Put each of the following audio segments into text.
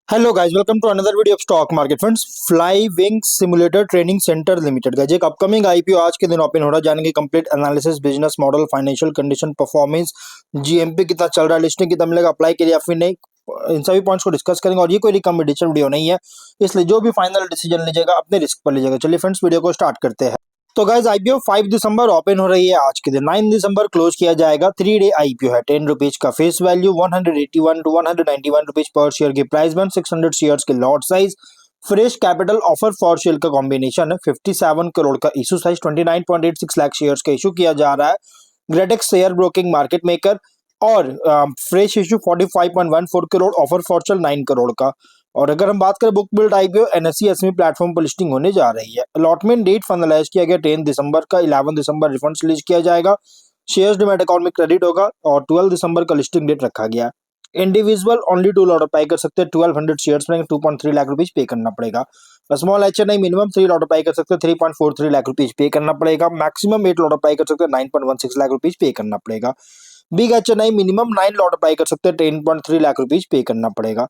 Hello guys, welcome to another video of stock market friends. Fly Wing Simulator Training Centre Limited का एक upcoming IPO आज के दिन open हो रहा है। जानेंगे complete analysis, business model, financial condition, performance, GMP कितना चल रहा है, लिस्टिंग कितना मिलेगा, अप्लाई के लिए या फिर नहीं, इन सभी पॉइंट्स को डिस्कस करेंगे। और ये कोई रिकमेंडेशन वीडियो नहीं है, इसलिए जो भी फाइनल डिसीजन लीजिएगा अपने रिस्क पर लीजिएगा। चलिए फ्रेंड्स, वीडियो को स्टार्ट करते हैं। तो गाइज आईपीओ 5 दिसंबर ओपन हो रही है आज के दिन। 9 दिसंबर क्लोज किया जाएगा। 3 डे आईपीओ है। 10 रुपीज का फेस वैल्यू, 181 टू 191 रुपीज पर शेयर की प्राइस बैंड, 600 शेयर्स के lot size, fresh capital offer for share का कॉम्बिनेशन है। 57 करोड़ का इशू साइज, 29.86 लाख शेयर्स का इशू किया जा रहा है। Gretex share broking market maker और फ्रेश इशू 45.14 करोड़, ऑफर फॉर्चर 9 करोड़ का। और अगर हम बात करें book build IPO, NSE SME platform पर लिस्टिंग होने जा रही है। अलॉटमेंट डेट फाइनलाइज किया गया 10 दिसंबर का। 11 दिसंबर रिफंड्स रिलीज किया जाएगा। शेयर्स डिमैट अकाउंट में क्रेडिट होगा और 12 दिसंबर का लिस्टिंग डेट रखा गया। इंडिविजुअल ओनली 2 लॉट अप्लाई कर सकते हैं। 1200 शेयर्स में 2.3 लाख रुपीज पे करना पड़ेगा। Small HNI minimum 3 lot apply कर सकते हैं। 3.43 लाख रुपीज पे करना पड़ेगा। मैक्सिमम 8 लॉट अप्लाई कर सकते हैं। 9.16 लाख रुपीज पे करना पड़ेगा। Big HNI minimum 9 lot apply कर सकते हैं। 10.3 लाख रुपीज पे करना पड़ेगा।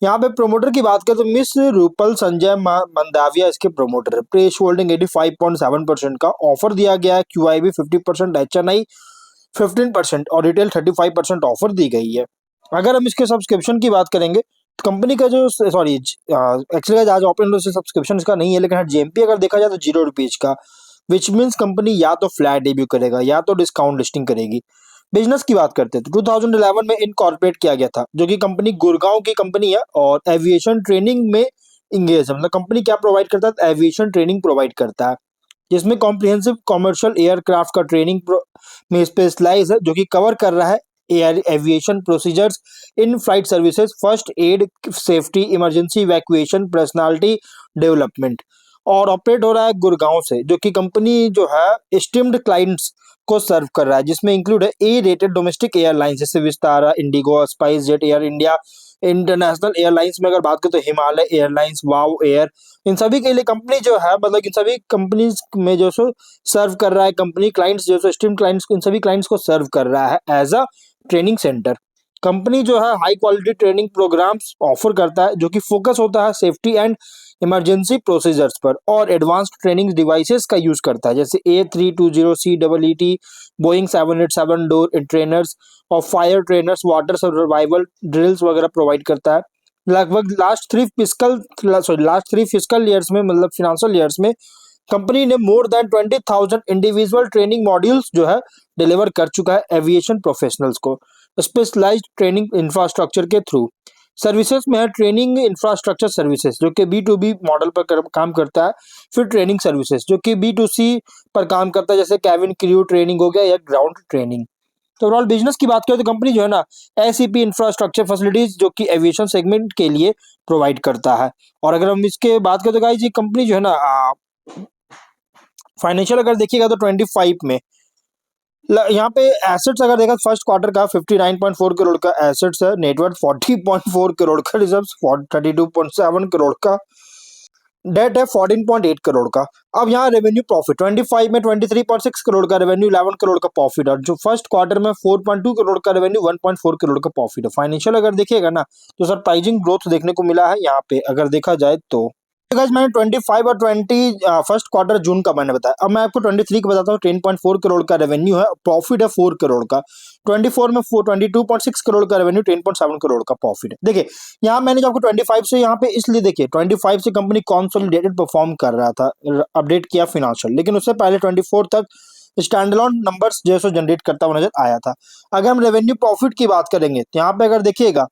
यहाँ पे प्रोमोटर की बात करें तो मिस रूपल संजय मंदाविया इसके प्रोमोटर है। प्रेस होल्डिंग 85.7% का ऑफर दिया गया है। क्यूआईबी 50%, एचएनआई 15% और रिटेल 35% ऑफर दी गई है। अगर हम इसके सब्सक्रिप्शन की बात करेंगे तो कंपनी का जो सॉरी एक्चुअली आज ओपन से सब्सक्रिप्शन इसका नहीं है, लेकिन जीएमपी अगर देखा जाए तो 0 रुपीज का, विच मीन्स कंपनी या तो फ्लैट डेब्यू करेगा या तो डिस्काउंट लिस्टिंग करेगी। बिजनेस की बात करते हैं तो 2011 में इनकॉर्पोरेट किया गया था, जो कि कंपनी गुड़गांव की कंपनी है और एविएशन ट्रेनिंग में इंगेज है। मतलब कंपनी क्या प्रोवाइड करता है, एविएशन ट्रेनिंग प्रोवाइड करता है, जिसमें कॉम्प्रिहेंसिव कमर्शियल एयरक्राफ्ट का ट्रेनिंग में स्पेशलाइज है, जो कि कवर कर रहा है air aviation procedures, in flight services, first aid, safety, emergency evacuation, personality development. और ऑपरेट हो रहा है गुड़गांव से, जो कि कंपनी जो है एस्टीम्ड क्लाइंट्स को सर्व कर रहा है, जिसमें इंक्लूड है ए रेटेड डोमेस्टिक एयरलाइंस जैसे Vistara, Indigo, spice jet, air India. International airlines में अगर बात करें तो हिमालय एयरलाइंस, वाव एयर, इन सभी के लिए कंपनी जो है, मतलब इन सभी कंपनीज में जो सो सर्व कर रहा है कंपनी क्लाइंट्स, जो सो स्ट्रीम क्लाइंट्स, इन सभी क्लाइंट्स को सर्व कर रहा है as a training centre. Company जो है high quality training programmes offer करता है, जो कि फोकस होता है सेफ्टी एंड इमरजेंसी प्रोसीजर्स पर, और एडवांस्ड ट्रेनिंग डिवाइसेस का यूज करता है, जैसे A320CEET, बोइंग 787 डोर ट्रेनर्स और fire trainers, water survival drills वगैरह प्रोवाइड करता है। लगभग लास्ट थ्री फिजिकल ईयर्स में, मतलब फिनेंशियल ईयर्स में, कंपनी ने more than 20,000 individual training modules जो है डिलीवर कर चुका है एविएशन प्रोफेशनल्स को, स्पेशलाइज्ड ट्रेनिंग इंफ्रास्ट्रक्चर के थ्रू। सर्विसेज में है ट्रेनिंग इंफ्रास्ट्रक्चर सर्विसेज, जो कि B2B मॉडल पर काम करता है। फिर ट्रेनिंग सर्विसेज, जो कि B2C पर काम करता है, जैसे कैबिन क्रू ट्रेनिंग हो गया या ग्राउंड ट्रेनिंग। तो ओवरऑल बिजनेस की बात करें तो कंपनी जो है ना, एसीपी इंफ्रास्ट्रक्चर फैसिलिटीज जो कि एविएशन सेगमेंट के लिए प्रोवाइड करता है। और अगर हम इसके बात करें तो गाइस, ये कंपनी जो है ना, फाइनेंशियल अगर देखिएगा तो 25 में यहाँ पे एसेट्स अगर देखा, फर्स्ट क्वार्टर का 59.4 करोड़ का एसेट्स है, नेटवर्थ 40.4 करोड़ का, रिजर्व्स 32.7 करोड़ का, डेट है 14.8 करोड़ का। अब यहाँ रेवेन्यू प्रॉफिट 25 में 23.6 करोड़ का रेवेन्यू, 11 करोड़ का प्रॉफिट, और जो फर्स्ट क्वार्टर में 4.2 करोड़ का रेवेन्यू, 1.4 करोड़ का प्रॉफिट है। फाइनेंशियल अगर देखिएगा ना तो सरप्राइजिंग ग्रोथ देखने को मिला है यहाँ पे अगर देखा जाए तो। गाइस मैंने 25 और 20 फर्स्ट क्वार्टर जून का मैंने बताया। अब मैं आपको 23 का बताता हूँ। 10.4 करोड़ का रेवेन्यू है, प्रॉफिट है 4 करोड़ का। 24 में 22.6 करोड़ का रेवेन्यू, 10.7 करोड़ का प्रॉफिट है। देखिए यहाँ मैंने जो आपको 25 से यहाँ पे इसलिए देखिए 25 से कंपनी कॉन्सोलिडेटेड परफॉर्म कर रहा था, अपडेट किया फिनेंशियल, लेकिन उससे पहले 24 तक स्टैंडअलोन नंबर्स जैसे जनरेट करता हुआ नजर आया था। अगर हम रेवेन्यू प्रॉफिट की बात करेंगे तो यहाँ पे अगर देखिएगा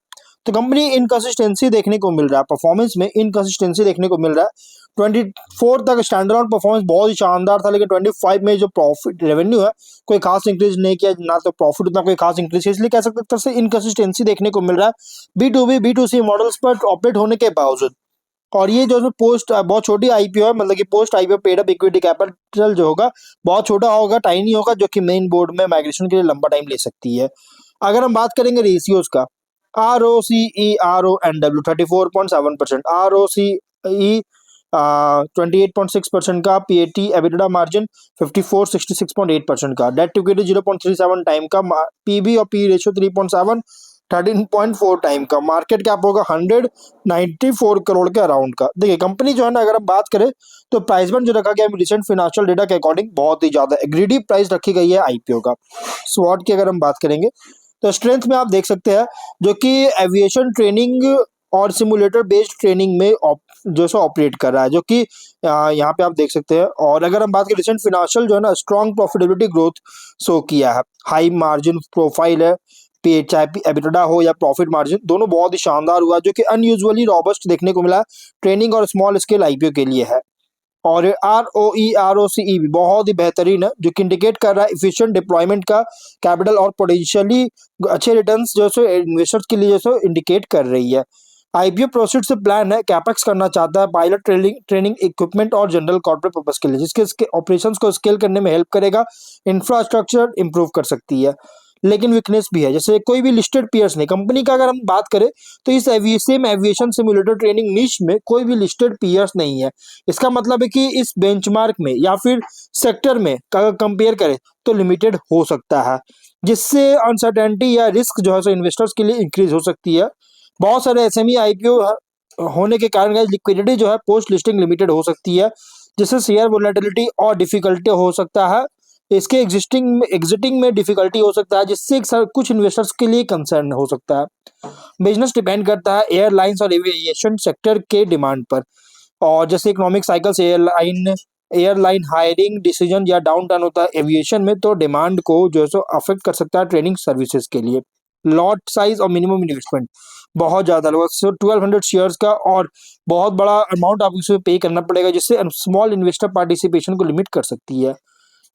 तो कंपनी इनकंसिस्टेंसी देखने को मिल रहा है, परफॉर्मेंस में इनकंसिस्टेंसी देखने को मिल रहा है। 24 तक स्टैंडअलोन परफॉर्मेंस बहुत ही शानदार था, लेकिन 25 में जो प्रॉफिट रेवेन्यू है कोई खास इंक्रीज नहीं किया, ना तो प्रॉफिट उतना कोई खास इंक्रीज है, इसलिए कह सकते हैं तरह से इनकंसिस्टेंसी देखने को मिल रहा है B2B B2C मॉडल्स पर ऑपरेट होने के बावजूद। और ये जो पोस्ट बहुत छोटी आईपीओ है, मतलब कि post IPO paid up equity capital जो होगा बहुत छोटा होगा, टाइनी होगा, जो कि मेन बोर्ड में माइग्रेशन के लिए लंबा टाइम ले सकती है। अगर हम बात करेंगे रेशियोज का, ROCE RONW 34.7%, ROCE 28.6% का, PAT EBITDA मार्जिन 66.8% का, डेट टू इक्विटी 0.37 टाइम का, PB और P रेशियो 3.7 13.4 टाइम का, मार्केट कैप होगा 194 करोड़ के अराउंड का। देखिए कंपनी जो है ना, अगर हम बात करें तो प्राइस बैंड जो रखा गया है रिसेंट फाइनेंशियल डेटा के अकॉर्डिंग बहुत ही ज्यादा एग्रीडिव प्राइस रखी गई है आईपीओ का। स्वॉट की अगर हम बात करेंगे तो स्ट्रेंथ में आप देख सकते हैं जो कि एविएशन ट्रेनिंग और सिमुलेटर बेस्ड ट्रेनिंग में जो सो ऑपरेट कर रहा है, जो कि यहाँ पे आप देख सकते हैं। और अगर हम बात करें रिसेंट फिनेंशियल जो है ना, स्ट्रॉन्ग प्रॉफिटेबिलिटी ग्रोथ शो किया है, हाई मार्जिन प्रोफाइल है, पे चाहे एबिटडा हो या प्रॉफिट मार्जिन दोनों बहुत ही शानदार हुआ, जो कि अनयूजुअली रॉबस्ट देखने को मिला ट्रेनिंग और स्मॉल स्केल आईपीओ के लिए है। और ROE ROCE भी बहुत ही बेहतरीन है, जो कि इंडिकेट कर रहा है इफिशिएंट डिप्लॉयमेंट का कैपिटल और पोटेंशियली अच्छे रिटर्न्स जो सो इन्वेस्टर्स के लिए जो सो इंडिकेट कर रही है। आईपीओ प्रोसीड से प्लान है कैपेक्स करना चाहता है पायलट ट्रेनिंग इक्विपमेंट और जनरल कॉर्पोरेट पर्पस के लिए, जिसके इसके ऑपरेशंस को स्केल करने में हेल्प करेगा, इंफ्रास्ट्रक्चर इंप्रूव कर सकती है। लेकिन वीकनेस भी है, जैसे कोई भी लिस्टेड पीयर्स नहीं, कंपनी का अगर हम बात करें तो इस सेम एविएशन सिमुलेटर ट्रेनिंग निश में कोई भी लिस्टेड पीयर्स नहीं है। इसका मतलब है कि इस बेंचमार्क में या फिर सेक्टर में अगर कंपेयर करें तो लिमिटेड हो सकता है, जिससे अनसर्टेनिटी या रिस्क जो है सो इन्वेस्टर्स के लिए इंक्रीज हो सकती है। बहुत सारे एसएमई आईपीओ होने के कारण लिक्विडिटी जो है पोस्ट लिस्टिंग लिमिटेड हो सकती है, जिससे शेयर वोलेटिलिटी और डिफिकल्टी हो सकता है, इसके एग्जिटिंग में डिफिकल्टी हो सकता है, जिससे कुछ इन्वेस्टर्स के लिए कंसर्न हो सकता है। बिजनेस डिपेंड करता है एयरलाइंस और एविएशन सेक्टर के डिमांड पर, और जैसे economic cycles airline hiring decision या डाउन टाउन होता है एविएशन में, तो डिमांड को जो है सो अफेक्ट कर सकता है ट्रेनिंग सर्विसेज के लिए। लॉट साइज और मिनिमम इन्वेस्टमेंट बहुत ज्यादा लोग 1200 शेयर्स का, और बहुत बड़ा अमाउंट आपको इसमें पे करना पड़ेगा, जिससे स्मॉल इन्वेस्टर पार्टिसिपेशन को लिमिट कर सकती है।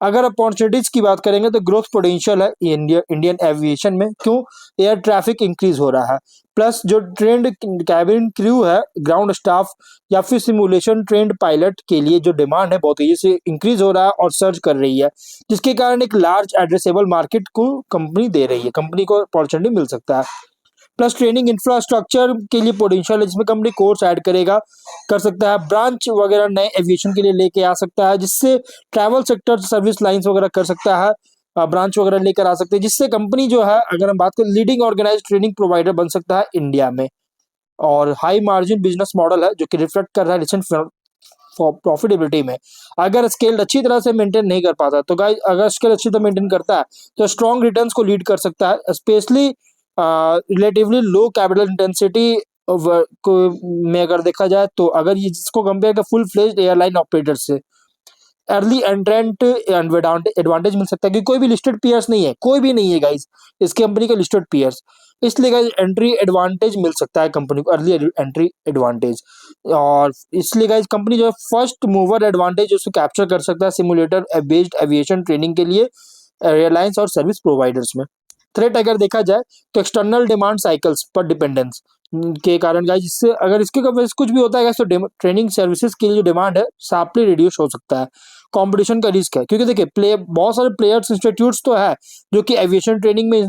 अगर अपॉर्चुनिटीज की बात करेंगे तो ग्रोथ पोटेंशियल है इंडियन एविएशन में, क्यों? एयर ट्रैफिक इंक्रीज हो रहा है, प्लस जो ट्रेंड कैबिन क्रू है, ग्राउंड स्टाफ या फिर सिमुलेशन ट्रेंड पायलट के लिए जो डिमांड है बहुत तेजी से इंक्रीज हो रहा है और सर्च कर रही है, जिसके कारण एक लार्ज एड्रेसेबल मार्केट को कंपनी दे रही है, कंपनी को अपॉर्चुनिटी मिल सकता है। प्लस ट्रेनिंग इंफ्रास्ट्रक्चर के लिए पोटेंशियल है, जिसमें कंपनी कोर्स ऐड करेगा, कर सकता है, ब्रांच वगैरह नए एविएशन के लिए लेके आ सकता है, जिससे ट्रैवल सेक्टर सर्विस लाइंस वगैरह कर सकता है, ब्रांच वगैरह लेकर आ सकते हैं, जिससे कंपनी जो है अगर हम बात करें लीडिंग ऑर्गेनाइज ट्रेनिंग प्रोवाइडर बन सकता है इंडिया में। और हाई मार्जिन बिजनेस मॉडल है, जो कि रिफ्लेक्ट कर रहा है रिसेंट प्रॉफिटेबिलिटी में। अगर स्केल अच्छी तरह से मेंटेन नहीं कर पाता तो गाइस, अगर स्केल अच्छी तरह मेंटेन करता है तो स्ट्रॉन्ग रिटर्न्स को लीड कर सकता है, specially relatively low capital intensity को में अगर देखा जाए तो, अगर ये जिसको कंपेयर कर फुल फ्लेज्ड एयरलाइन ऑपरेटर से अर्ली एंट्रेंट एडवांटेज मिल सकता है, कि कोई भी लिस्टेड पीयर्स नहीं है, कोई भी नहीं है गाइस इस कंपनी के लिस्टेड पीयर्स, इसलिए गाइस एंट्री एडवांटेज मिल सकता है कंपनी को, अर्ली एंट्री एडवांटेज। और इसलिए गाइस कंपनी जो है फर्स्ट मूवर एडवांटेज उसको कैप्चर कर सकता है सिमुलेटर बेस्ड एविएशन ट्रेनिंग के लिए एयरलाइंस और सर्विस प्रोवाइडर्स में। थ्रेट अगर देखा जाए तो एक्सटर्नल डिमांड साइकिल्स पर डिपेंडेंस के कारण गाइस, इससे अगर इसके वजह से कुछ भी होता है गाइस, तो ट्रेनिंग सर्विसेज के लिए जो डिमांड है शार्पली रिड्यूस हो सकता है। कंपटीशन का रिस्क है, क्योंकि देखिए बहुत सारे प्लेयर्स इंस्टीट्यूट्स तो है जो कि एविएशन ट्रेनिंग में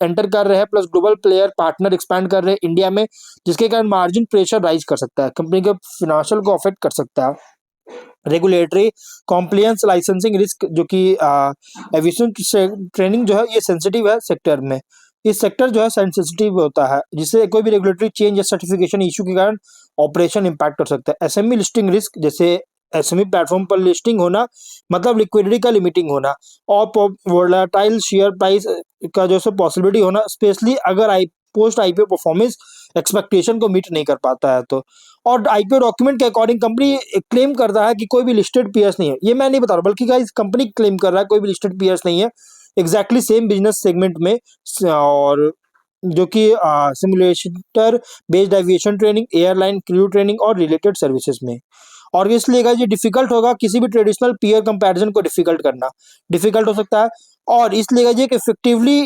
एंटर कर रहे हैं, plus global player partner expand कर रहे हैं इंडिया में, जिसके कारण मार्जिन प्रेशर राइज कर सकता है, कंपनी के फिनेंशियल को अफेक्ट कर सकता है। रेगुलेटरी कॉम्प्लियंस लाइसेंसिंग रिस्क, जो कि एविएशन ट्रेनिंग जो है ये सेंसिटिव है सेक्टर में, इस सेक्टर जो है सेंसिटिव होता है, जिससे कोई भी रेगुलेटरी चेंज या सर्टिफिकेशन इशू के कारण ऑपरेशन इंपैक्ट कर सकता है। एसएमई लिस्टिंग रिस्क, जैसे एसएमई प्लेटफॉर्म पर लिस्टिंग होना मतलब लिक्विडिटी का लिमिटिंग होना, और वोलेटाइल शेयर प्राइस का जो है पॉसिबिलिटी होना, स्पेशली अगर पोस्ट आईपीओ परफॉर्मेंस एक्सपेक्टेशन को मीट नहीं कर पाता है तो। और आईपीओ डॉक्यूमेंट के अकॉर्डिंग कंपनी क्लेम करता है कि कोई भी लिस्टेड पीयर्स नहीं है, ये मैं नहीं बता रहा बल्कि गाइस कंपनी क्लेम कर रहा है कोई भी लिस्टेड पीयर्स नहीं है एग्जैक्टली सेम बिजनेस सेगमेंट में, और जो कि simulator based aviation training, airline crew training और रिलेटेड सर्विसेज में। और इसलिए गाइस ये डिफिकल्ट होगा, किसी भी ट्रेडिशनल पीयर कंपैरिजन को डिफिकल्ट करना डिफिकल्ट हो सकता है, और इसलिए गाइस ये इफेक्टिवली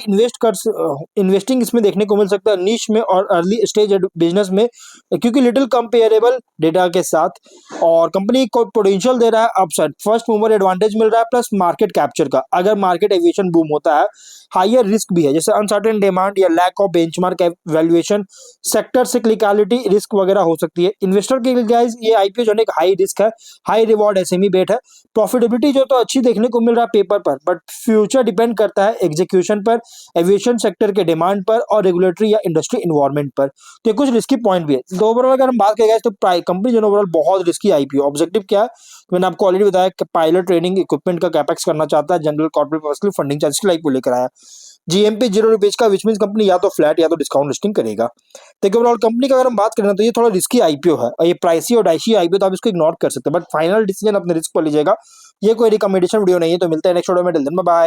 इन्वेस्टिंग इसमें देखने को मिल सकता है नीश में और अर्ली स्टेज बिजनेस में, क्योंकि लिटिल कंपेरेबल डेटा के साथ, और कंपनी को पोटेंशियल दे रहा है अपसाइड, फर्स्ट मूवर एडवांटेज मिल रहा है, प्लस मार्केट कैप्चर का अगर मार्केट एविएशन बूम होता है। हायर रिस्क भी है, जैसे अनसर्टेन डिमांड या lack of benchmark valuation, sector cyclicality risk वगैरह हो सकती है। इन्वेस्टर के लिए गाइस ये आईपीओ जो है एक हाई रिस्क है, हाई रिवॉर्ड एसएमई बेट है, प्रॉफिटेबिलिटी जो तो अच्छी देखने को मिल रहा है पेपर पर, बट फ्यूचर डिपेंड करता है एग्जीक्यूशन पर, एविएशन सेक्टर के डिमांड पर और रेगुलेटरी या इंडस्ट्री इन्वायरमेंट पर। तो ये कुछ रिस्की पॉइंट भी है। तो ओवरऑल अगर हम बात करें तो कंपनी जो ओवरऑल बहुत रिस्की आईपीओ। ऑब्जेक्टिव क्या है, तो मैंने आपको ऑलरेडी बताया कि पायलट ट्रेनिंग इक्विपमेंट का कैपेक्स करना चाहता है, general corporate personal funding charge की आईपीओ लेकर आया। जीएमपी ₹0 का, विच मींस कंपनी या तो फ्लैट या तो डिस्काउंट लिस्टिंग करेगा। देखिए ओवरऑल कंपनी का अगर हम बात करें तो ये थोड़ा रिस्की आईपीओ है और ये प्राइसी और डाइसी आईपीओ, तो आप इसको इग्नोर कर सकते हैं, बट फाइनल डिसीजन अपने रिस्क पर लीजिएगा। ये कोई रिकमेंडेशन वीडियो नहीं है। तो मिलते हैं नेक्स्ट वीडियो में, टिल देन बाय बाय।